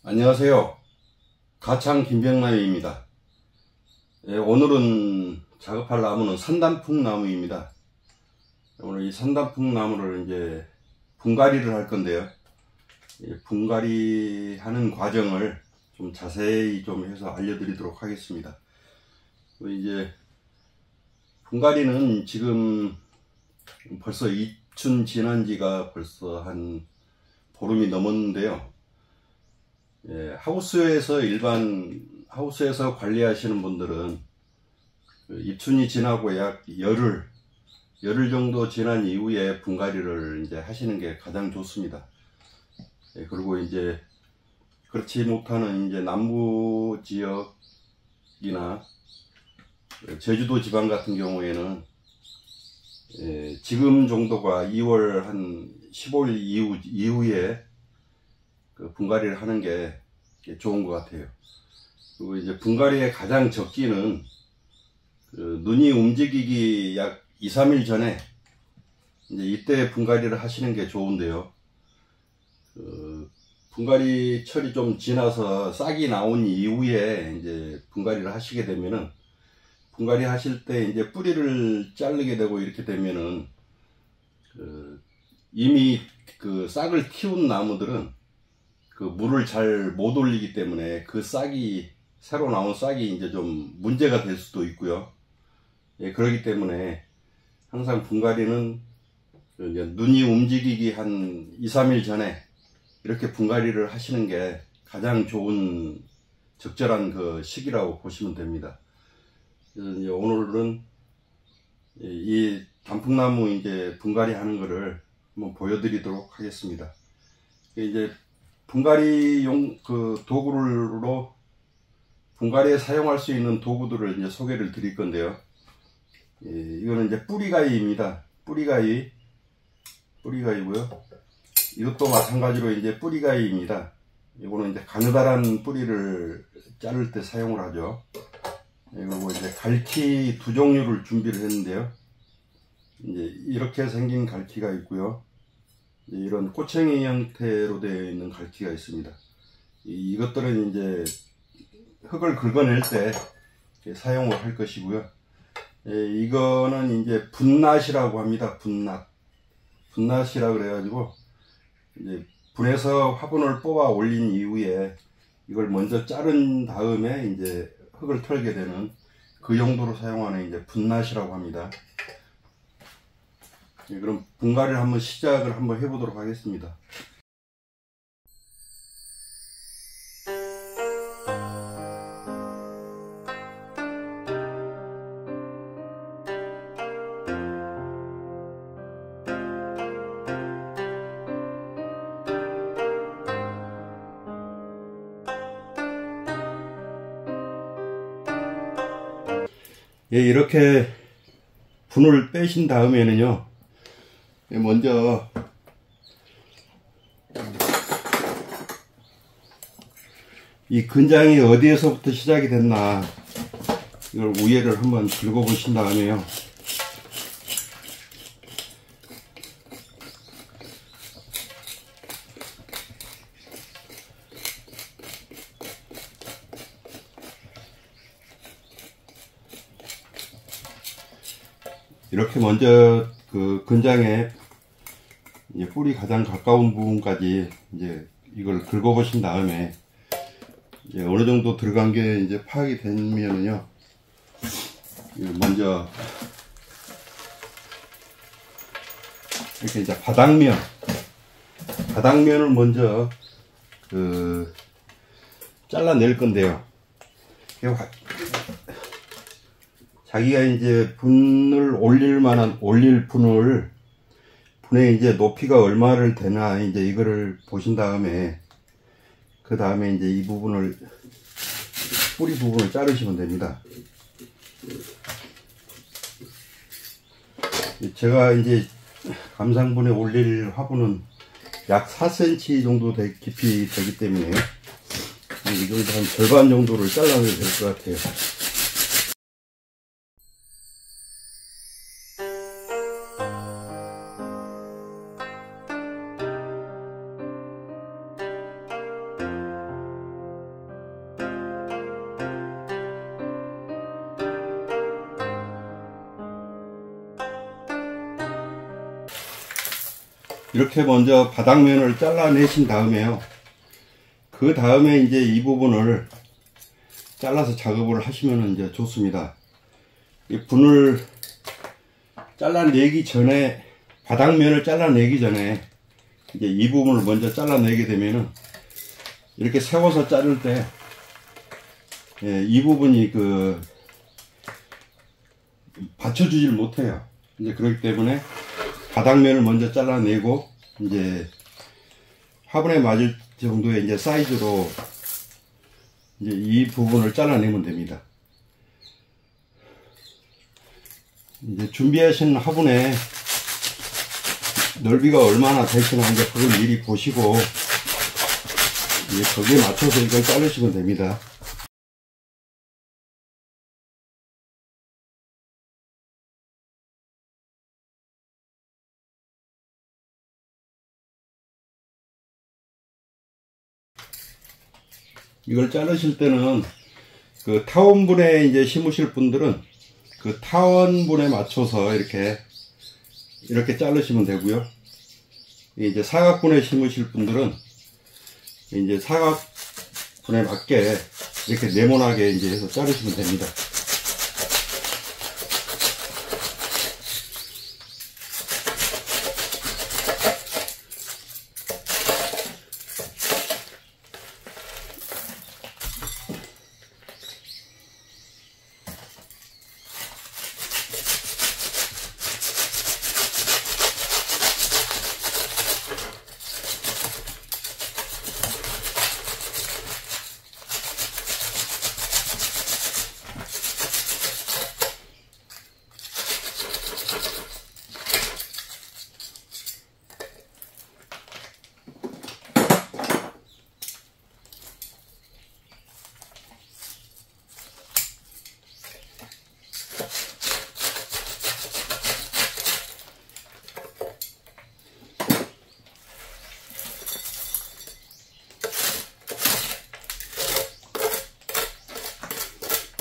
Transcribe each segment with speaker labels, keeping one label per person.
Speaker 1: 안녕하세요. 가창 김병남입니다. 오늘은 작업할 나무는 산단풍 나무입니다. 오늘 이 산단풍 나무를 이제 분갈이를 할 건데요. 분갈이 하는 과정을 좀 자세히 좀 해서 알려드리도록 하겠습니다. 이제 분갈이는 지금 벌써 입춘 지난 지가 벌써 한 보름이 넘었는데요. 하우스에서 일반 하우스에서 관리하시는 분들은 입춘이 지나고 약 열흘 정도 지난 이후에 분갈이를 이제 하시는 게 가장 좋습니다. 그리고 이제 그렇지 못하는 이제 남부 지역이나 제주도 지방 같은 경우에는 지금 정도가 2월 한 15일 이후에 분갈이를 하는 게 좋은 것 같아요. 그리고 이제 분갈이의 가장 적기는 눈이 움직이기 약 2-3일 전에 이제 이때 분갈이를 하시는 게 좋은데요. 분갈이 철이 좀 지나서 싹이 나온 이후에 이제 분갈이를 하시게 되면은, 분갈이 하실 때 이제 뿌리를 자르게 되고 이렇게 되면은 이미 그 싹을 틔운 나무들은 그 물을 잘 못 올리기 때문에 그 싹이, 새로 나온 싹이 이제 좀 문제가 될 수도 있고요. 그렇기 때문에 항상 분갈이는 이제 눈이 움직이기 한 2-3일 전에 이렇게 분갈이를 하시는 게 가장 좋은 적절한 그 시기라고 보시면 됩니다. 그래서 이제 오늘은 이 단풍나무 이제 분갈이 하는 거를 한번 보여드리도록 하겠습니다. 이제 분갈이용 그 도구로 분갈이에 사용할 수 있는 도구들을 이제 소개를 드릴 건데요. 이거는 이제 뿌리가위입니다. 뿌리가위고요. 이것도 마찬가지로 이제 뿌리가위입니다. 이거는 이제 가느다란 뿌리를 자를 때 사용을 하죠. 그리고 이제 갈퀴 두 종류를 준비를 했는데요. 이제 이렇게 생긴 갈퀴가 있고요. 이런 꼬챙이 형태로 되어 있는 갈퀴가 있습니다. 이것들은 이제 흙을 긁어낼 때 사용을 할 것이고요. 이거는 이제 분낫이라고 합니다. 분낫이라 그래가지고 이제 분에서 화분을 뽑아 올린 이후에 이걸 먼저 자른 다음에 이제 흙을 털게 되는 그 용도로 사용하는 이제 분낫이라고 합니다. 그럼 분갈이를 한번 시작을 한번 해보도록 하겠습니다. 이렇게 분을 빼신 다음에는요, 먼저 이 근장이 어디에서부터 시작이 됐나 이걸 우예를 한번 긁어 보신 다음에요, 이렇게 먼저 그 근장에 이제 뿌리 가장 가까운 부분까지 이제 이걸 긁어 보신 다음에 이제 어느 정도 들어간 게 이제 파악이 되면은요, 먼저 이렇게 이제 바닥면을 먼저 잘라낼 건데요. 자기가 이제 분을 올릴 분의 이제 높이가 얼마를 되나 이제 이거를 보신 다음에, 그 다음에 이제 이 부분을, 뿌리 부분을 자르시면 됩니다. 제가 이제 감상분에 올릴 화분은 약 4cm 정도 깊이 되기 때문에 이 정도 한 절반 정도를 잘라내야 될 것 같아요. 이렇게 먼저 바닥면을 잘라내신 다음에요. 그 다음에 이제 이 부분을 잘라서 작업을 하시면 이제 좋습니다. 이 분을 잘라내기 전에, 바닥면을 잘라내기 전에 이제 이 부분을 먼저 잘라내게 되면은 이렇게 세워서 자를 때 이 부분이 받쳐주질 못해요. 이제 그렇기 때문에 바닥면을 먼저 잘라내고 이제 화분에 맞을 정도의 이제 사이즈로 이제 이 부분을 잘라내면 됩니다. 이제 준비하신 화분에 넓이가 얼마나 되시나 이제 그걸 미리 보시고 이제 거기에 맞춰서 이걸 자르시면 됩니다. 이걸 자르실 때는 그 타원분에 이제 심으실 분들은 그 타원분에 맞춰서 이렇게 자르시면 되고요. 이제 사각분에 심으실 분들은 이제 사각분에 맞게 이렇게 네모나게 이제 해서 자르시면 됩니다.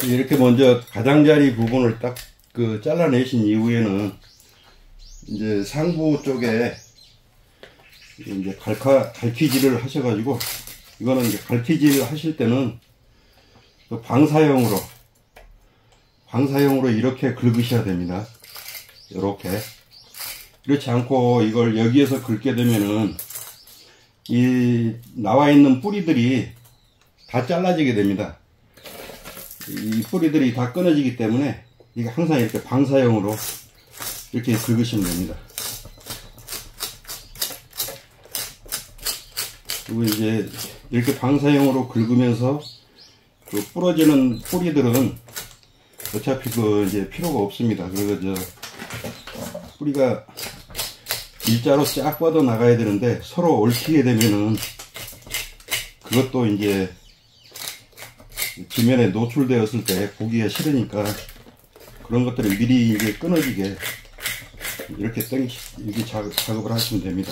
Speaker 1: 이렇게 먼저 가장자리 부분을 딱 잘라내신 이후에는 이제 상부 쪽에 이제 갈퀴질을 하셔가지고, 이거는 이제 갈퀴질 하실 때는 방사형으로 이렇게 긁으셔야 됩니다. 이렇게. 그렇지 않고 이걸 여기에서 긁게 되면은 이 나와 있는 뿌리들이 다 잘라지게 됩니다. 이 뿌리들이 다 끊어지기 때문에 이게 항상 이렇게 방사형으로 이렇게 긁으시면 됩니다. 그리고 이제 이렇게 방사형으로 긁으면서 그 부러지는 뿌리들은 어차피 이제 필요가 없습니다. 그래서 뿌리가 일자로 쫙 뻗어 나가야 되는데 서로 얽히게 되면은 그것도 이제 지면에 노출되었을 때 보기가 싫으니까 그런 것들을 미리 이제 끊어지게 이렇게 이렇게 작업을 하시면 됩니다.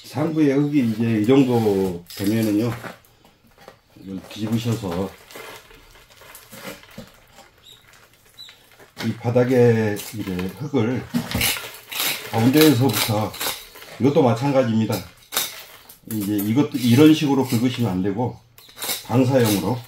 Speaker 1: 상부의 흙이 이제 이 정도 되면은요, 뒤집으셔서 이 바닥에 이제 흙을 가운데에서부터, 이것도 마찬가지입니다. 이제 이것도 이런 식으로 긁으시면 안 되고 방사형으로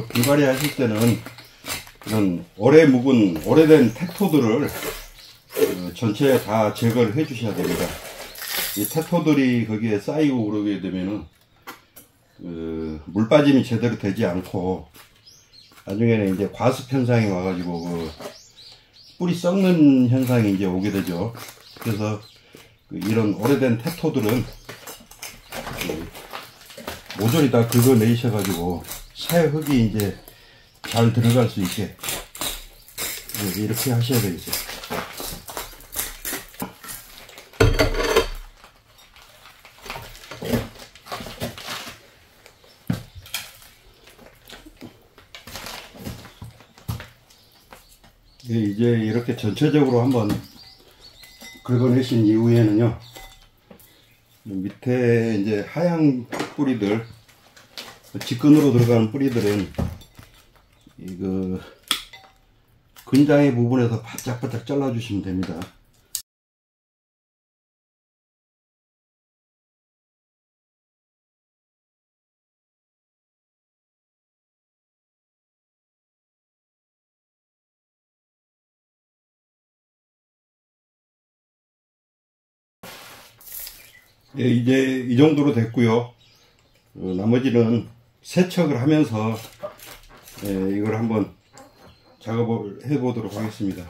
Speaker 1: 불가리 하실 때는 그런 오래 묵은 오래된 택토들을 전체에 다 제거를 해 주셔야 됩니다. 이 택토들이 거기에 쌓이고 그러게 되면은 물 빠짐이 제대로 되지 않고 나중에는 이제 과습 현상이 와가지고 뿌리 썩는 현상이 이제 오게 되죠. 그래서 이런 오래된 택토들은 모조리 다 긁어내셔가지고 새 흙이 이제 잘 들어갈 수 있게 이렇게 하셔야 되겠어요. 예, 이제 이렇게 전체적으로 한번 긁어내신 이후에는요, 밑에 이제 하얀 뿌리들, 직근으로 들어가는 뿌리들은 이거 근장의 부분에서 바짝바짝 잘라주시면 됩니다. 예, 이제 이 정도로 됐고요. 나머지는 세척을 하면서 이걸 한번 작업을 해 보도록 하겠습니다.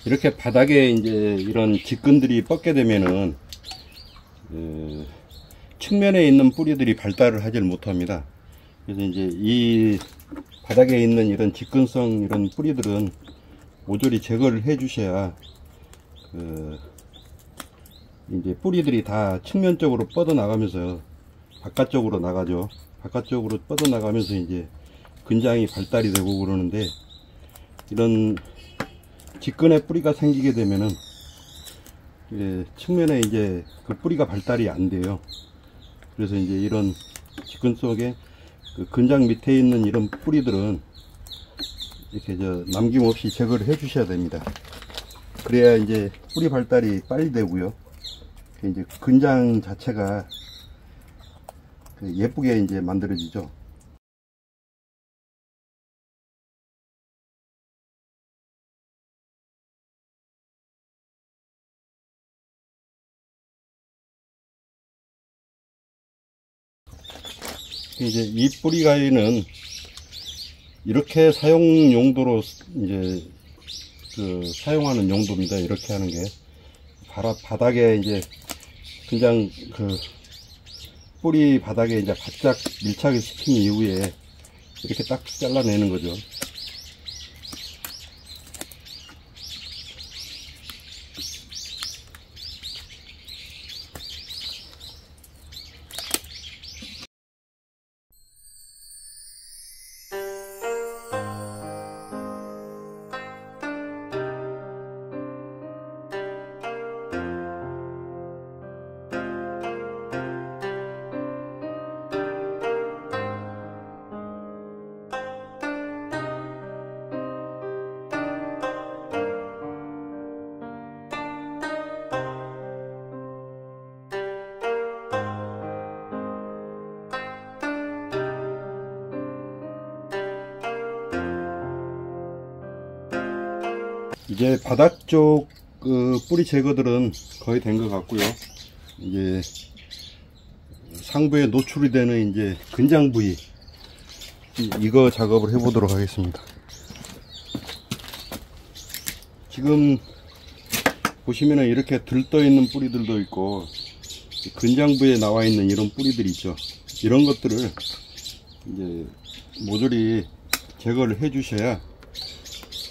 Speaker 1: 이렇게 바닥에 이제 이런 직근들이 뻗게 되면은 측면에 있는 뿌리들이 발달을 하질 못합니다. 그래서 이제 이 바닥에 있는 이런 직근성 이런 뿌리들은 모조리 제거를 해 주셔야 이제 뿌리들이 다 측면적으로 뻗어 나가면서 바깥쪽으로 나가죠. 바깥쪽으로 뻗어 나가면서 이제 근장이 발달이 되고 그러는데, 이런 직근에 뿌리가 생기게 되면은 측면에 이제 그 뿌리가 발달이 안 돼요. 그래서 이제 이런 직근 속에 그 근장 밑에 있는 이런 뿌리들은 이렇게 남김없이 제거를 해 주셔야 됩니다. 그래야 이제 뿌리 발달이 빨리 되고요. 이제 근장 자체가 예쁘게 이제 만들어지죠. 이제 이 뿌리 가위는 이렇게 사용 용도로 이제 사용하는 용도입니다. 이렇게 하는 게 바닥에 이제 그냥 뿌리 바닥에 이제 바짝 밀착을 시킨 이후에 이렇게 딱 잘라내는 거죠. 이제 바닥 쪽 뿌리 제거들은 거의 된 것 같고요. 이제 상부에 노출이 되는 이제 근장 부위, 이거 작업을 해 보도록 하겠습니다. 지금 보시면은 이렇게 들떠 있는 뿌리들도 있고, 근장부에 나와 있는 이런 뿌리들이 있죠. 이런 것들을 이제 모조리 제거를 해 주셔야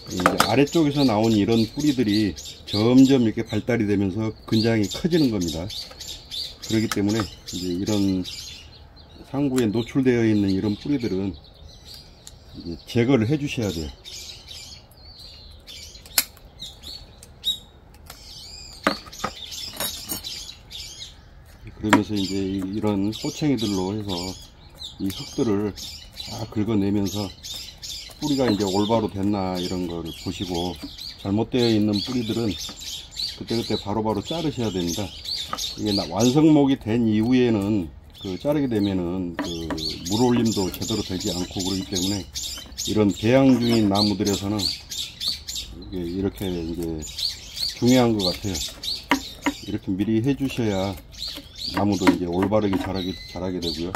Speaker 1: 이제 아래쪽에서 나온 이런 뿌리들이 점점 이렇게 발달이 되면서 근장이 커지는 겁니다. 그렇기 때문에 이제 이런 상부에 노출되어 있는 이런 뿌리들은 이제 제거를 해 주셔야 돼요. 그러면서 이제 이런 꼬챙이들로 해서 이 흙들을 다 긁어내면서 뿌리가 이제 올바로 됐나 이런 걸 보시고, 잘못되어 있는 뿌리들은 그때그때 바로바로 자르셔야 됩니다. 이게 완성목이 된 이후에는 자르게 되면은 물올림도 제대로 되지 않고 그러기 때문에, 이런 개양 중인 나무들에서는 이렇게 이제 중요한 것 같아요. 이렇게 미리 해 주셔야 나무도 이제 올바르게 자라게 되고요.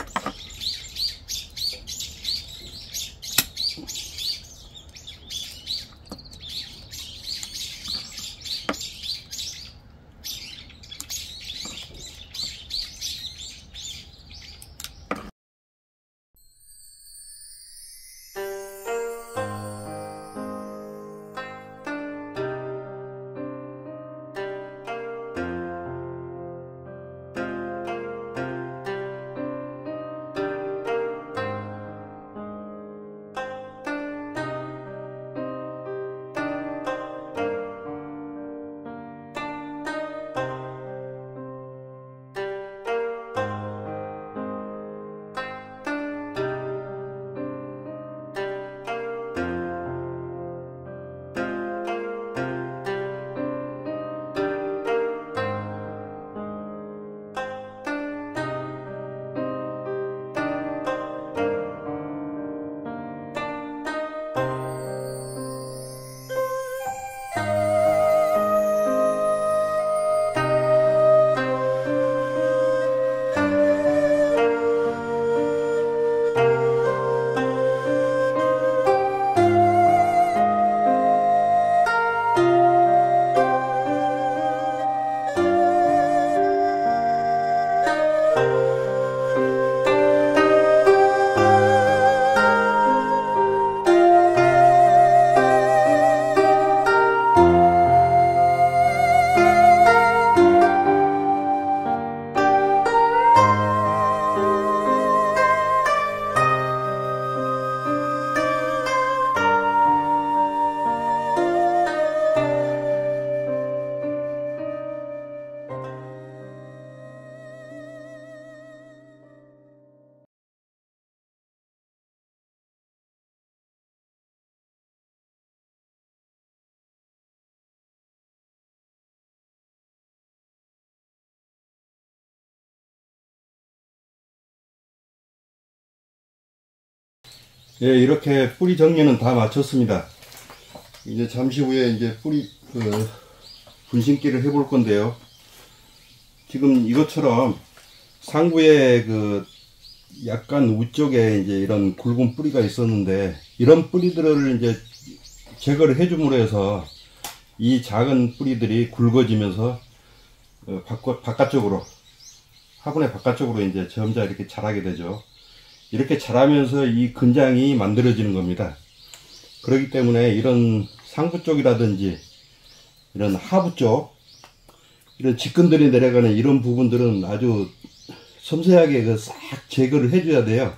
Speaker 1: 예, 이렇게 뿌리 정리는 다 마쳤습니다. 이제 잠시 후에 이제 뿌리 분심기를 해볼 건데요. 지금 이것처럼 상부에 약간 우쪽에 이제 이런 굵은 뿌리가 있었는데, 이런 뿌리들을 이제 제거를 해줌으로 해서 이 작은 뿌리들이 굵어지면서 바깥쪽으로, 화분의 바깥쪽으로 이제 점자 이렇게 자라게 되죠. 이렇게 자라면서 이 근장이 만들어지는 겁니다. 그렇기 때문에 이런 상부 쪽이라든지 이런 하부 쪽, 이런 직근들이 내려가는 이런 부분들은 아주 섬세하게 싹 제거를 해줘야 돼요.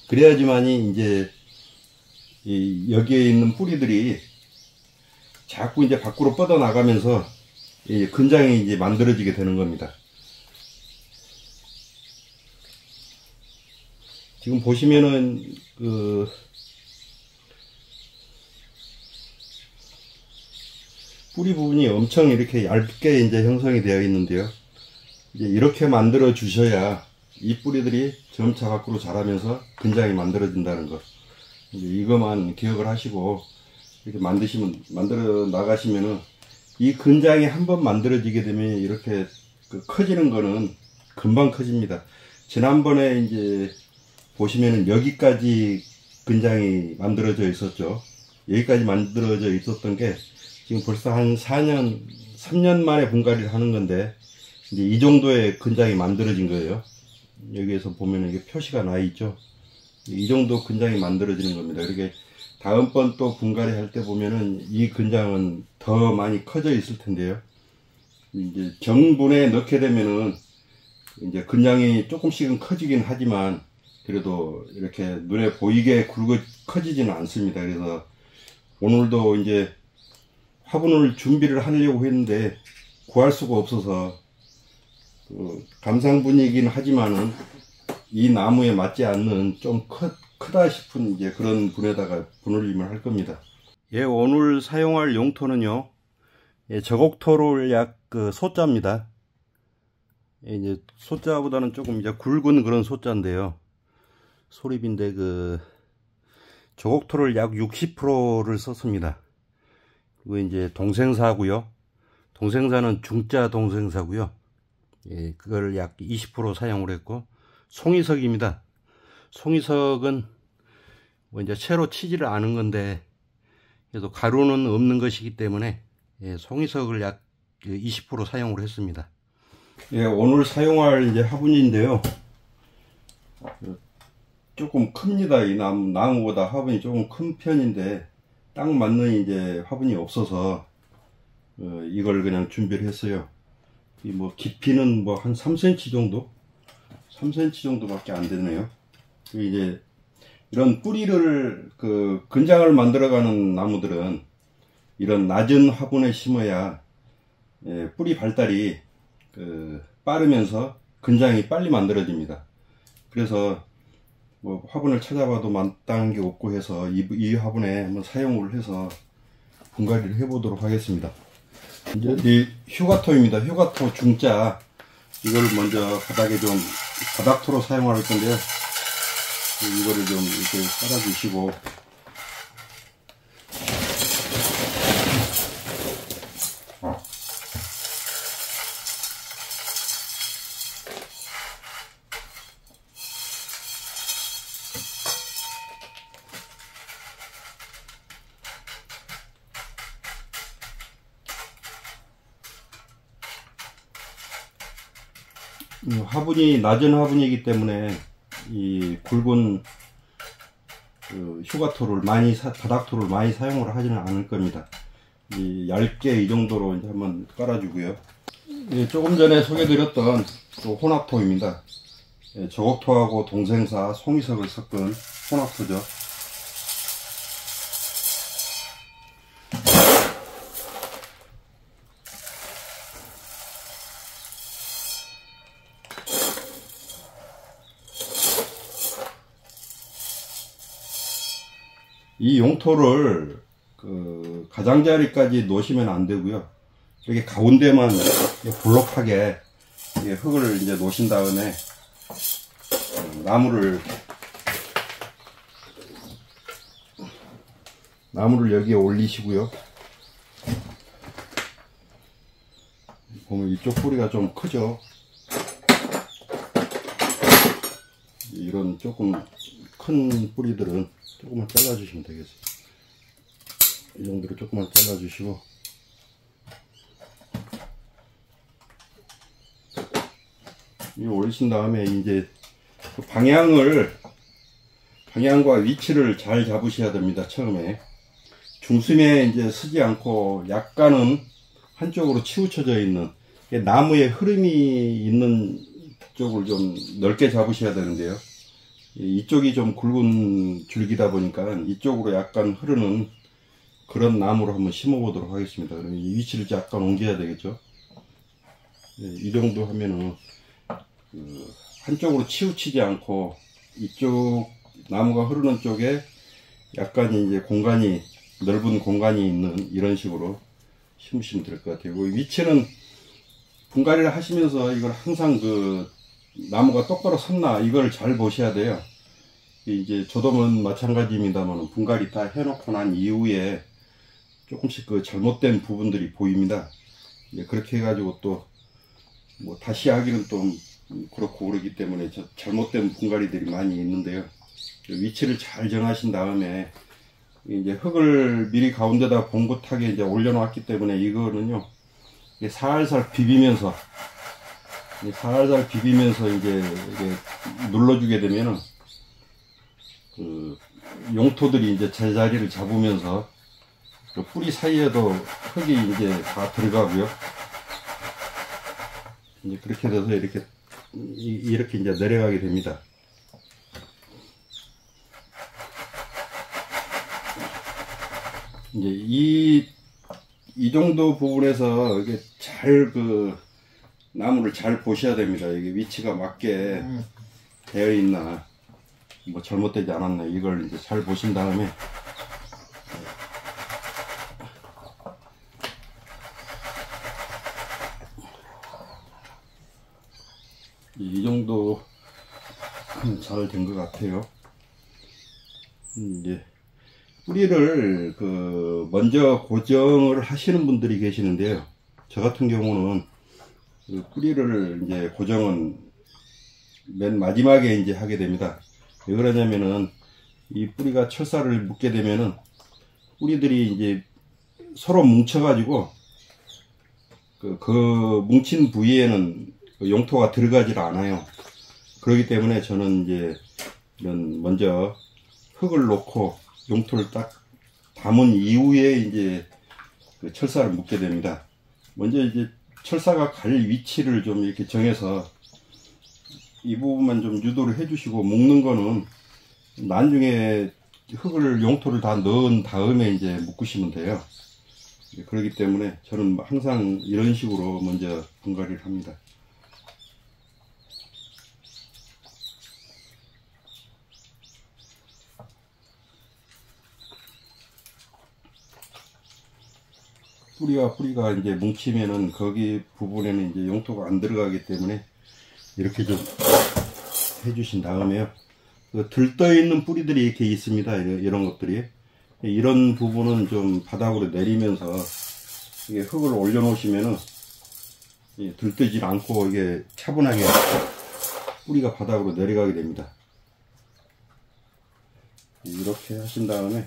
Speaker 1: 그래야지만이 이제 여기에 있는 뿌리들이 자꾸 이제 밖으로 뻗어 나가면서 근장이 이제 만들어지게 되는 겁니다. 지금 보시면은 뿌리 부분이 엄청 이렇게 얇게 이제 형성이 되어 있는데요. 이제 이렇게 만들어 주셔야 이 뿌리들이 점차 밖으로 자라면서 근장이 만들어진다는 것. 이제 이것만 기억을 하시고 이렇게 만들어 나가시면은, 이 근장이 한번 만들어지게 되면 이렇게 커지는 거는 금방 커집니다. 지난번에 이제 보시면은 여기까지 근장이 만들어져 있었죠. 여기까지 만들어져 있었던 게 지금 벌써 한 4년, 3년 만에 분갈이를 하는 건데, 이제 이 정도의 근장이 만들어진 거예요. 여기에서 보면은 이게 표시가 나 있죠. 이 정도 근장이 만들어지는 겁니다. 이렇게 다음번 또 분갈이 할 때 보면은 이 근장은 더 많이 커져 있을 텐데요. 이제 정분에 넣게 되면은 이제 근장이 조금씩은 커지긴 하지만, 그래도 이렇게 눈에 보이게 커지지는 않습니다. 그래서 오늘도 이제 화분을 준비를 하려고 했는데 구할 수가 없어서 감상분이긴 하지만은 이 나무에 맞지 않는 좀 크다 싶은 이제 그런 분에다가 분울림을 할 겁니다. 예, 오늘 사용할 용토는요, 예, 저곡토를 약 소자입니다. 예, 이제 소자보다는 조금 이제 굵은 그런 소자인데요. 소립인데 저곡토를 약 60%를 썼습니다. 그리고 이제 동생사고요. 동생사는 중자 동생사고요. 예, 그걸 약 20% 사용을 했고, 송이석입니다. 송이석은 뭐 이제 채로 치지를 않은 건데 그래도 가루는 없는 것이기 때문에 예, 송이석을 약 20% 사용을 했습니다. 예, 오늘 사용할 이제 화분인데요. 조금 큽니다. 이 나무보다 화분이 조금 큰 편인데 딱 맞는 이제 화분이 없어서 이걸 그냥 준비를 했어요. 이 뭐 깊이는 뭐 한 3cm 정도? 3cm 정도밖에 안 되네요. 이제 이런 뿌리를 근장을 만들어가는 나무들은 이런 낮은 화분에 심어야 예, 뿌리 발달이 빠르면서 근장이 빨리 만들어집니다. 그래서 뭐 화분을 찾아봐도 마땅한 게 없고 해서 이 화분에 한번 사용을 해서 분갈이를 해보도록 하겠습니다. 이제 이 휴가토입니다. 휴가토 중자, 이걸 먼저 바닥에 좀 바닥토로 사용할 건데요. 이거를 좀 이렇게 깔아 주시고, 화분이 낮은 화분이기 때문에 이 굵은 휴가토를 바닥토를 많이 사용을 하지는 않을 겁니다. 얇게 이 정도로 이제 한번 깔아주고요. 조금 전에 소개드렸던 혼합토입니다. 저곡토하고 동생사, 송이석을 섞은 혼합토죠. 이 용토를 가장자리까지 놓으시면 안 되고요. 이렇게 가운데만 볼록하게 흙을 이제 놓으신 다음에 나무를 여기에 올리시고요. 보면 이쪽 뿌리가 좀 크죠. 이런 조금 큰 뿌리들은 조금만 잘라주시면 되겠어요. 이 정도로 조금만 잘라주시고, 이거 올리신 다음에 이제 방향과 위치를 잘 잡으셔야 됩니다. 처음에 중심에 이제 서지 않고 약간은 한쪽으로 치우쳐져 있는 나무에 흐름이 있는 쪽을 좀 넓게 잡으셔야 되는데요. 이쪽이 좀 굵은 줄기다 보니까 이쪽으로 약간 흐르는 그런 나무로 한번 심어 보도록 하겠습니다. 그럼 이 위치를 약간 옮겨야 되겠죠. 이 정도 하면은 한쪽으로 치우치지 않고 이쪽 나무가 흐르는 쪽에 약간 이제 넓은 공간이 있는 이런 식으로 심으시면 될 것 같아요. 위치는 분갈이를 하시면서 이걸 항상 나무가 똑바로 섰나 이걸 잘 보셔야 돼요. 이제 저도는 마찬가지입니다만 분갈이 다 해놓고 난 이후에 조금씩 잘못된 부분들이 보입니다. 그렇게 해가지고 또 뭐 다시 하기는 또 그렇고 그러기 때문에 잘못된 분갈이들이 많이 있는데요. 위치를 잘 정하신 다음에 이제 흙을 미리 가운데다 봉긋하게 이제 올려놓았기 때문에 이거는요 살살 비비면서 이제 눌러주게 되면은 용토들이 이제 제자리를 잡으면서 뿌리 사이에도 흙이 이제 다 들어가고요. 이제 그렇게 돼서 이렇게 이제 내려가게 됩니다. 이제 이 정도 부분에서 이게 잘 나무를 잘 보셔야 됩니다. 이게 위치가 맞게 되어 있나, 뭐 잘못되지 않았나, 이걸 이제 잘 보신 다음에 이 정도 잘 된 것 같아요. 이제 뿌리를 먼저 고정을 하시는 분들이 계시는데요. 저 같은 경우는 그 뿌리를 이제 고정은 맨 마지막에 이제 하게 됩니다. 왜 그러냐면은 이 뿌리가 철사를 묶게 되면은 뿌리들이 이제 서로 뭉쳐 가지고 그 뭉친 부위에는 용토가 들어가질 않아요. 그렇기 때문에 저는 이제 이런 먼저 흙을 놓고 용토를 딱 담은 이후에 이제 그 철사를 묶게 됩니다. 먼저 이제 철사가 갈 위치를 좀 이렇게 정해서 이 부분만 좀 유도를 해주시고, 묶는 거는 나중에 흙을 용토를 다 넣은 다음에 이제 묶으시면 돼요. 그렇기 때문에 저는 항상 이런 식으로 먼저 분갈이를 합니다. 뿌리가 이제 뭉치면은 거기 부분에는 이제 용토가 안 들어가기 때문에 이렇게 좀 해주신 다음에요. 들떠 있는 뿌리들이 이렇게 있습니다. 이런 것들이. 이런 부분은 좀 바닥으로 내리면서 이게 흙을 올려 놓으시면은 들뜨질 않고 이게 차분하게 뿌리가 바닥으로 내려가게 됩니다. 이렇게 하신 다음에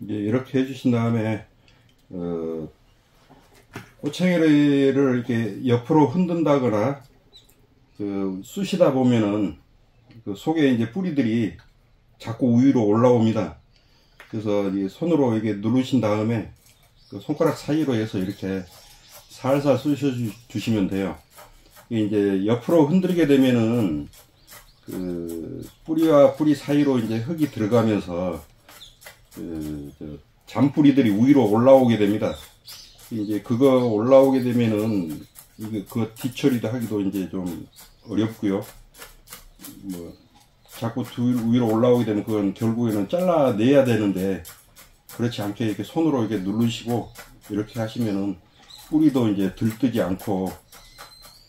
Speaker 1: 이제 이렇게 해주신 다음에 꼬챙이를 이렇게 옆으로 흔든다거나 쑤시다 보면은 그 속에 이제 뿌리들이 자꾸 위로 올라옵니다. 그래서 이 손으로 이렇게 누르신 다음에 그 손가락 사이로 해서 이렇게 살살 쑤셔 주시면 돼요. 이게 이제 옆으로 흔들게 되면은 그 뿌리와 뿌리 사이로 이제 흙이 들어가면서 잔뿌리들이 위로 올라오게 됩니다. 이제 그거 올라오게 되면은 이게 그 뒤처리도 하기도 이제 좀 어렵고요. 뭐 자꾸 위로 올라오게 되면 그건 결국에는 잘라내야 되는데, 그렇지 않게 이렇게 손으로 이렇게 누르시고 이렇게 하시면은 뿌리도 이제 들뜨지 않고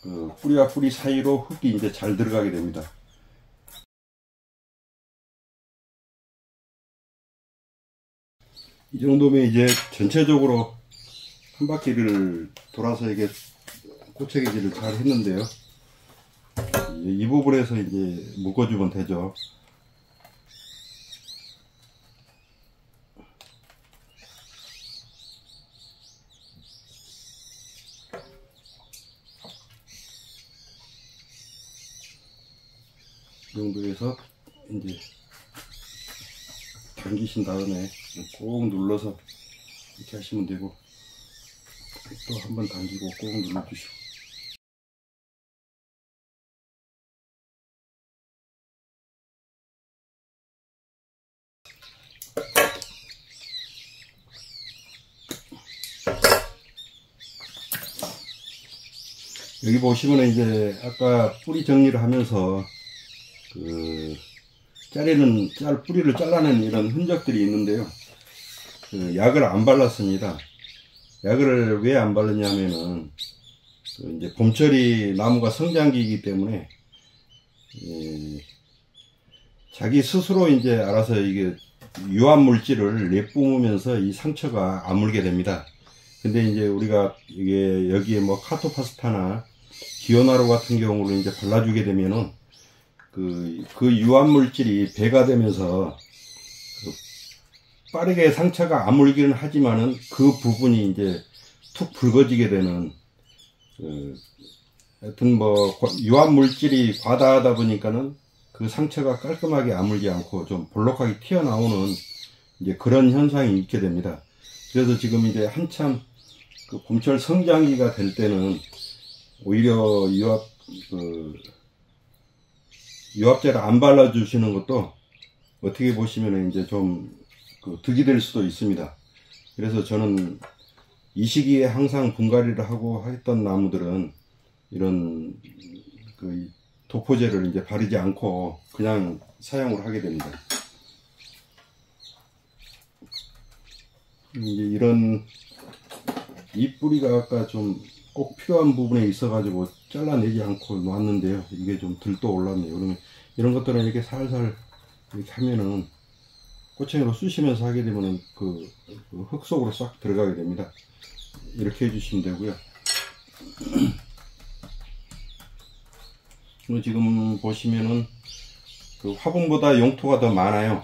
Speaker 1: 그 뿌리와 뿌리 사이로 흙이 이제 잘 들어가게 됩니다. 이 정도면 이제 전체적으로 한 바퀴를 돌아서 이게 꼬챙이질을 잘 했는데요. 이 부분에서 이제 묶어주면 되죠. 이 정도에서 이제 당기신 다음에 꼭 눌러서 이렇게 하시면 되고, 또 한 번 당기고 꼭 눌러주시고. 여기 보시면 이제 아까 뿌리 정리를 하면서 뿌리를 잘라낸 이런 흔적들이 있는데요. 약을 안 발랐습니다. 약을 왜 안 바르냐면은 이제 봄철이 나무가 성장기이기 때문에 자기 스스로 이제 알아서 이게 유압 물질을 내뿜으면서 이 상처가 아물게 됩니다. 근데 이제 우리가 이게 여기에 뭐 카토파스타나 기어나루 같은 경우로 이제 발라주게 되면은 그 유압 물질이 배가 되면서 빠르게 상처가 아물기는 하지만은 그 부분이 이제 툭 붉어지게 되는 하여튼 뭐 유압 물질이 과다하다 보니까는 그 상처가 깔끔하게 아물지 않고 좀 볼록하게 튀어나오는 이제 그런 현상이 있게 됩니다. 그래서 지금 이제 한참 그 봄철 성장기가 될 때는 오히려 유압제를 안 발라주시는 것도 어떻게 보시면 이제 좀 득이 될 수도 있습니다. 그래서 저는 이 시기에 항상 분갈이를 하고 했던 나무들은 이런 도포제를 이제 바르지 않고 그냥 사용을 하게 됩니다. 이제 이런 이 뿌리가 아까 좀 꼭 필요한 부분에 있어 가지고 잘라내지 않고 놨는데요. 이게 좀 들떠 올랐네요. 그러면 이런 것들은 이렇게 살살 이렇게 하면은 꼬챙이로 쑤시면서 하게 되면은 그 흙 속으로 싹 들어가게 됩니다. 이렇게 해주시면 되고요. 지금 보시면은 그 화분보다 용토가 더 많아요.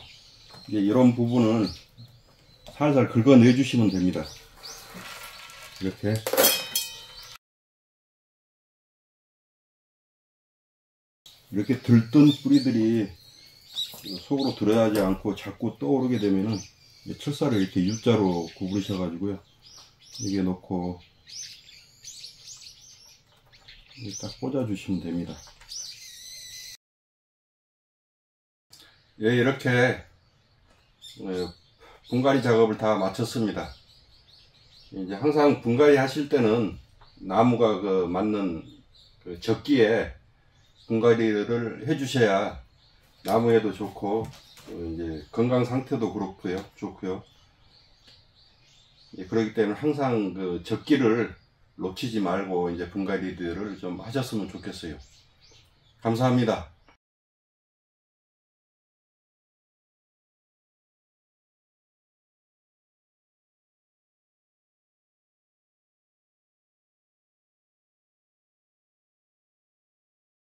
Speaker 1: 이제 이런 부분은 살살 긁어내 주시면 됩니다. 이렇게 들뜬 뿌리들이 속으로 들어가지 않고 자꾸 떠오르게 되면은 철사를 이렇게 U자로 구부리셔 가지고요. 여기에 넣고 딱 꽂아 주시면 됩니다. 예, 이렇게 분갈이 작업을 다 마쳤습니다. 이제 항상 분갈이 하실 때는 나무가 맞는 적기에 분갈이를 해 주셔야 나무에도 좋고 이제 건강 상태도 좋고요. 그렇기 때문에 항상 적기를 놓치지 말고 이제 분갈이들을 좀 하셨으면 좋겠어요. 감사합니다.